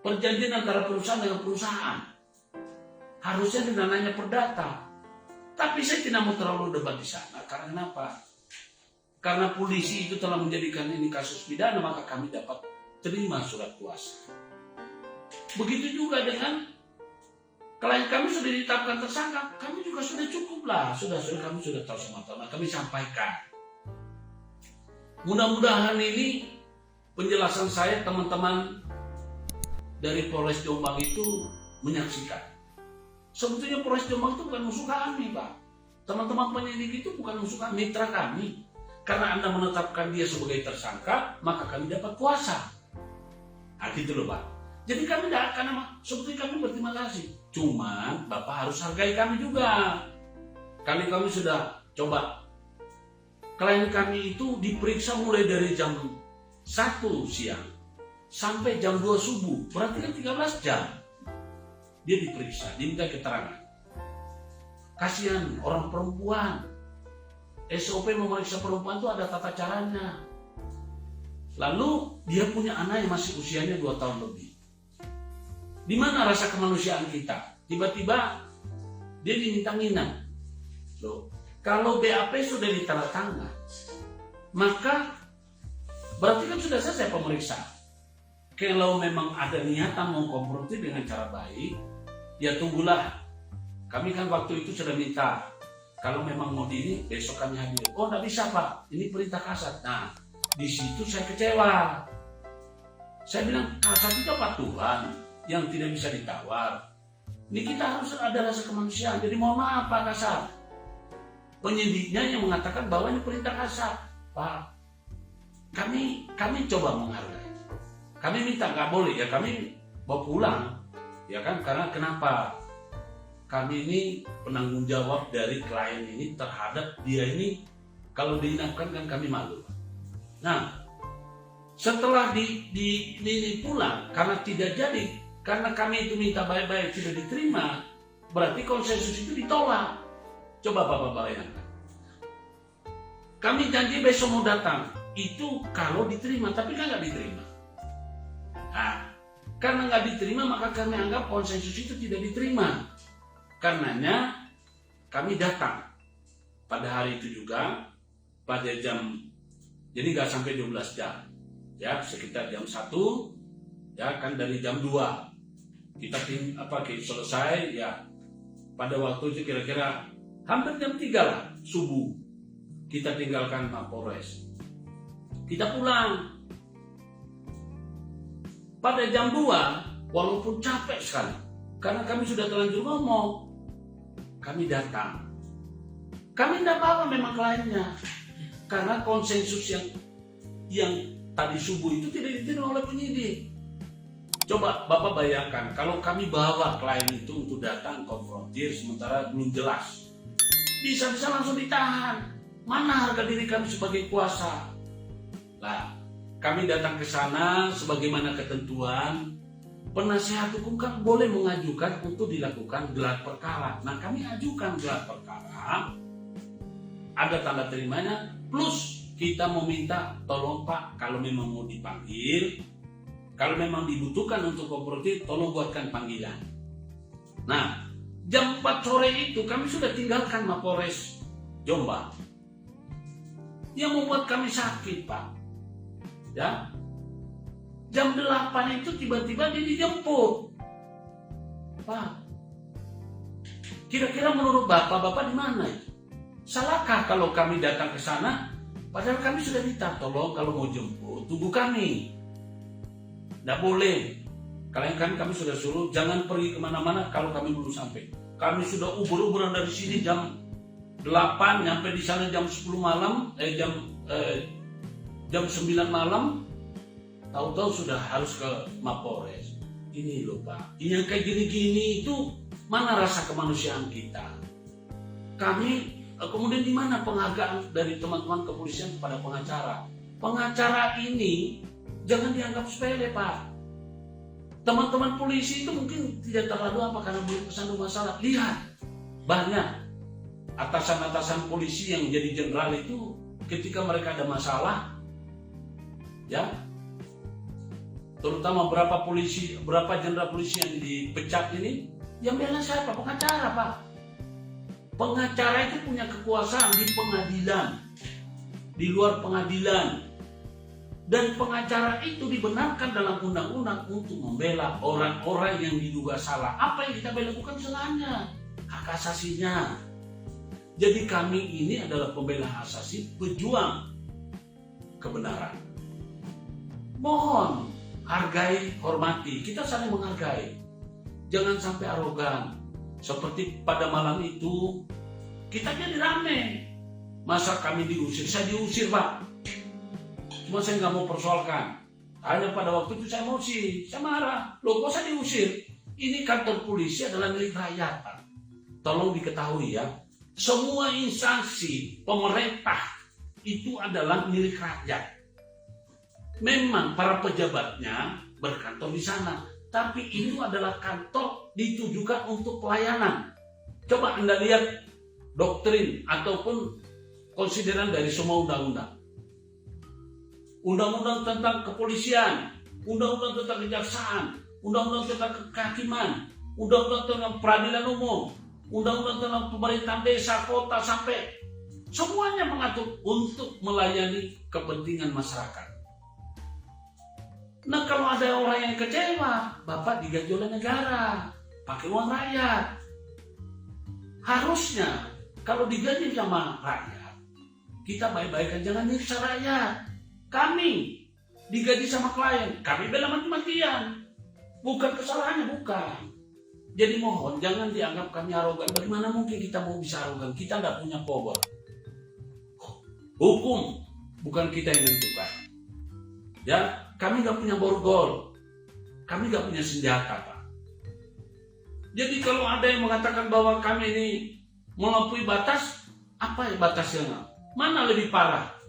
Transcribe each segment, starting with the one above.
perjanjian antara perusahaan dengan perusahaan. Harusnya dananya perdata. Tapi saya tidak mau terlalu debat di sana. Karena kenapa? Karena polisi itu telah menjadikan ini kasus pidana, maka kami dapat terima surat kuasa. Begitu juga dengan klien kami sudah ditetapkan tersangka, kami juga sudah cukup lah. Sudah kami sudah tahu sama-sama. Kami sampaikan. Mudah-mudahan ini penjelasan saya teman-teman dari Polres Jombang itu menyaksikan. Sebetulnya Polres Jombang itu bukan musuh kami, Pak. Teman-teman penyidik itu bukan musuh kami, mitra kami. Karena Anda menetapkan dia sebagai tersangka, maka kami dapat kuasa. Nah, gitu loh, Pak. Jadi kami tidak akan, sebetulnya kami berterima kasih. Cuman Bapak harus hargai kami juga. Kami sudah coba. Klien kami itu diperiksa mulai dari jam 1 siang sampai jam 2 subuh. Berarti kan 13 jam. Dia diperiksa, diminta keterangan. Kasihan orang perempuan. SOP memeriksa perempuan itu ada tata caranya. Lalu dia punya anak yang masih usianya 2 tahun lebih. Di mana rasa kemanusiaan kita? Tiba-tiba dia diminta nginap. Loh, kalau BAP sudah ditandatangan, maka berarti kan sudah selesai pemeriksaan. Kalau memang ada niatan mengkonfrontir dengan cara baik, ya tunggulah. Kami kan waktu itu sudah minta, kalau memang mau ini, besok kami hadir. Oh, tidak bisa, Pak. Ini perintah kasat. Nah, di situ saya kecewa. Saya bilang, kasat itu aturan yang tidak bisa ditawar. Ini kita harus ada rasa kemanusiaan. Jadi mohon maaf, Pak Kasat. Penyidiknya yang mengatakan bahwa ini perintah kasat. Pak, kami coba menghargai. Kami minta, nggak boleh ya, kami bawa pulang. Ya kan, karena kenapa? Kami ini penanggung jawab dari klien ini terhadap dia ini, kalau diinapkan kan kami malu. Nah, setelah di pulang, karena tidak jadi, karena kami itu minta baik-baik tidak diterima, berarti konsensus itu ditolak. Coba Bapak bayangkan. Kami janji besok mau datang, itu kalau diterima, tapi kan nggak diterima. Nah, karena nggak diterima maka kami anggap konsensus itu tidak diterima. Karenanya kami datang pada hari itu juga pada jam, jadi nggak sampai 12 jam, ya sekitar jam 1, ya kan dari jam 2 kita selesai ya pada waktu itu kira-kira hampir jam 3 lah subuh kita tinggalkan Mapolres, kita pulang. Pada jam 2 walaupun capek sekali karena kami sudah terlanjur ngomong, kami datang. Kami tidak bawa memang kliennya karena konsensus yang tadi subuh itu tidak diterima oleh penyidik. Coba Bapak bayangkan kalau kami bawa klien itu untuk datang konfrontir sementara belum jelas, bisa-bisa langsung ditahan. Mana harga diri kami sebagai kuasa? Lah, kami datang ke sana sebagaimana ketentuan. Penasihat hukum kan boleh mengajukan untuk dilakukan gelar perkara. Nah, kami ajukan gelar perkara, ada tanda terimanya, plus kita meminta tolong Pak, kalau memang mau dipanggil, kalau memang dibutuhkan untuk konfrontir, tolong buatkan panggilan. Nah, jam 4 sore itu kami sudah tinggalkan Mapolres Jombang. Yang membuat kami sakit, Pak. Ya, jam 8 itu tiba-tiba dia dijemput. Pak, kira-kira menurut Bapak di mana itu? Salahkah kalau kami datang ke sana? Padahal kami sudah minta, tolong kalau mau jemput, tunggu kami. Tidak boleh. Kalian kami sudah suruh, jangan pergi kemana-mana kalau kami belum sampai. Kami sudah ubur-uburan dari sini jam 8, nyampe di sana jam 10 malam, jam 9 malam, tahu-tahu sudah harus ke Mapolres. Ini loh Pak, yang kayak gini-gini itu mana rasa kemanusiaan kita? Kami kemudian di mana penghargaan dari teman-teman kepolisian kepada pengacara? Pengacara ini jangan dianggap sepele Pak. Teman-teman polisi itu mungkin tidak terlalu apa karena belum kesandung masalah. Lihat, banyak atasan-atasan polisi yang jadi jenderal itu ketika mereka ada masalah, ya terutama berapa jenderal polisi yang dipecat ini, yang bela siapa? Pengacara, Pak. Pengacara itu punya kekuasaan di pengadilan, di luar pengadilan. Dan pengacara itu dibenarkan dalam undang-undang untuk membela orang-orang yang diduga salah. Apa yang kita bela bukan salahnya, hak asasinya. Jadi kami ini adalah pembela hak asasi, pejuang kebenaran. Mohon hargai, hormati, kita saling menghargai. Jangan sampai arogan. Seperti pada malam itu, kita jadi rame. Masa kami diusir? Saya diusir, Pak. Cuma saya nggak mau persoalkan. Hanya pada waktu itu saya emosi, saya marah. Loh, kok saya diusir? Ini kantor polisi adalah milik rakyat, Pak. Tolong diketahui ya, semua instansi pemerintah itu adalah milik rakyat. Memang para pejabatnya berkantor di sana, tapi itu adalah kantor ditujukan untuk pelayanan. Coba Anda lihat doktrin ataupun konsideran dari semua undang-undang. Undang-undang tentang kepolisian, undang-undang tentang kejaksaan, undang-undang tentang kehakiman, undang-undang tentang peradilan umum, undang-undang tentang pemerintahan desa, kota, sampai semuanya mengatur untuk melayani kepentingan masyarakat. Nah, kalau ada orang yang kecewa, Bapak digaji oleh negara, pakai uang rakyat. Harusnya kalau digaji sama rakyat, kita baik-baik aja, jangan nyiksa rakyat. Kami digaji sama klien, kami bela mati-matian. Bukan kesalahannya, bukan. Jadi mohon jangan dianggap kami arogan. Bagaimana mungkin kita mau bisa arogan? Kita nggak punya power. Hukum bukan kita yang menentukan. Ya, kami nggak punya borgol, kami nggak punya senjata, Pak. Jadi kalau ada yang mengatakan bahwa kami ini melampaui batas, apa ya batasnya? Mana lebih parah?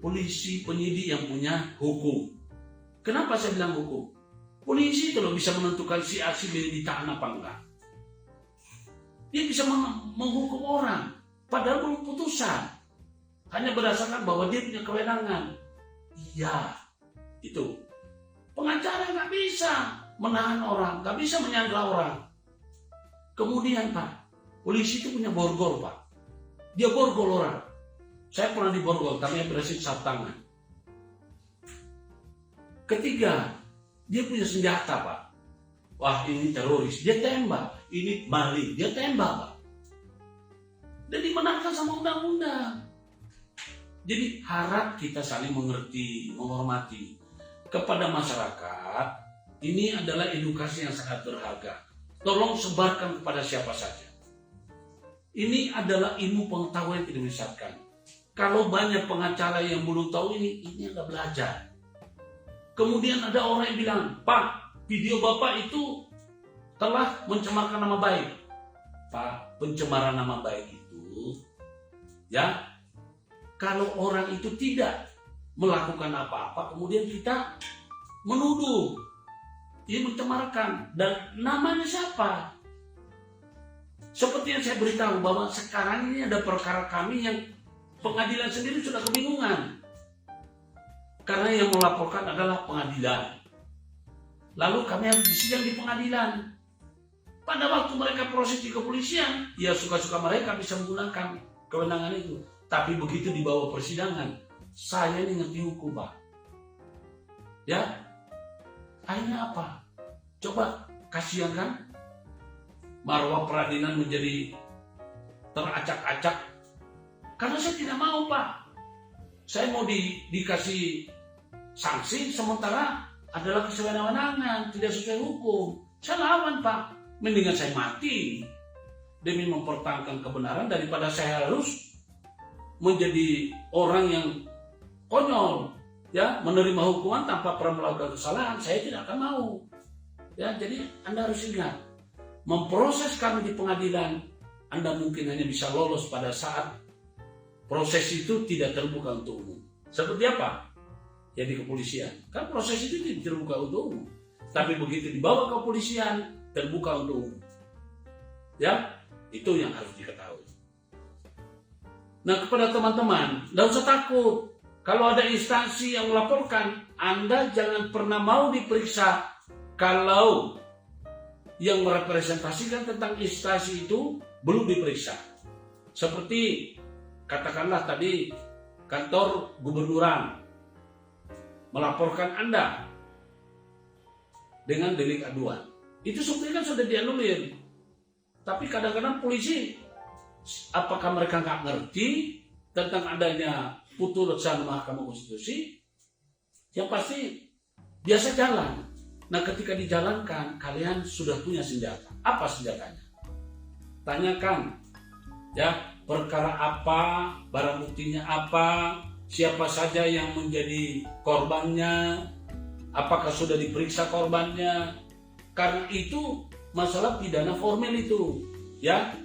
Polisi, penyidik yang punya hukum. Kenapa saya bilang hukum? Polisi kalau bisa menentukan si A si B ditahan apa enggak. Dia bisa menghukum orang, padahal belum putusan. Hanya berdasarkan bahwa dia punya kewenangan. Iya, itu. Pengacara nggak bisa menahan orang, nggak bisa menyandra orang. Kemudian Pak, polisi itu punya borgol, Pak. Dia borgol orang. Saya pernah diborgol, kami berhasil satu tangan. Ketiga, dia punya senjata, Pak. Wah, ini teroris, dia tembak. Ini maling, dia tembak, Pak. Dan dimenangkan sama undang-undang. Jadi harap kita saling mengerti, menghormati. Kepada masyarakat, ini adalah edukasi yang sangat berharga. Tolong sebarkan kepada siapa saja. Ini adalah ilmu pengetahuan yang tidak disesatkan. Kalau banyak pengacara yang belum tahu ini anda belajar. Kemudian ada orang yang bilang, Pak, video Bapak itu telah mencemarkan nama baik. Pak, pencemaran nama baik itu, ya, kalau orang itu tidak melakukan apa-apa, kemudian kita menuduh, dia mencemarkan, dan namanya siapa? Seperti yang saya beritahu bahwa sekarang ini ada perkara kami yang pengadilan sendiri sudah kebingungan. Karena yang melaporkan adalah pengadilan. Lalu kami harus disidang di pengadilan. Pada waktu mereka proses di kepolisian, ya suka-suka mereka bisa menggunakan kewenangan itu. Tapi begitu dibawa persidangan, saya ini ngerti hukum, Pak. Ya, akhirnya apa? Coba, kasihan kan? Marwah peradilan menjadi teracak-acak. Karena saya tidak mau, Pak. Saya mau dikasih sanksi, sementara adalah kesewenang-wenangan, tidak sesuai hukum. Saya lawan, Pak. Mendingan saya mati demi mempertahankan kebenaran daripada saya harus menjadi orang yang konyol, ya, menerima hukuman tanpa pernah melakukan kesalahan. Saya tidak akan mau. Ya, jadi Anda harus ingat, memproses kami di pengadilan, Anda mungkin hanya bisa lolos pada saat proses itu tidak terbuka untuk umum. Seperti apa? Ya di kepolisian. Kan proses itu tidak terbuka untuk umum. Tapi begitu dibawa ke kepolisian, terbuka untuk umum. Ya, itu yang harus diketahui. Nah, kepada teman-teman, tidak usah takut. Kalau ada instansi yang melaporkan, Anda jangan pernah mau diperiksa kalau yang merepresentasikan tentang instansi itu belum diperiksa. Seperti katakanlah tadi kantor gubernuran melaporkan Anda dengan delik aduan. Itu sebenarnya kan sudah dianulir. Tapi kadang-kadang polisi, apakah mereka nggak ngerti tentang adanya putusan Mahkamah Konstitusi? Yang pasti biasa jalan. Nah, ketika dijalankan, kalian sudah punya senjata. Apa senjatanya? Tanyakan, ya, perkara apa, barang buktinya apa, siapa saja yang menjadi korbannya, apakah sudah diperiksa korbannya. Karena itu masalah pidana formil itu, ya.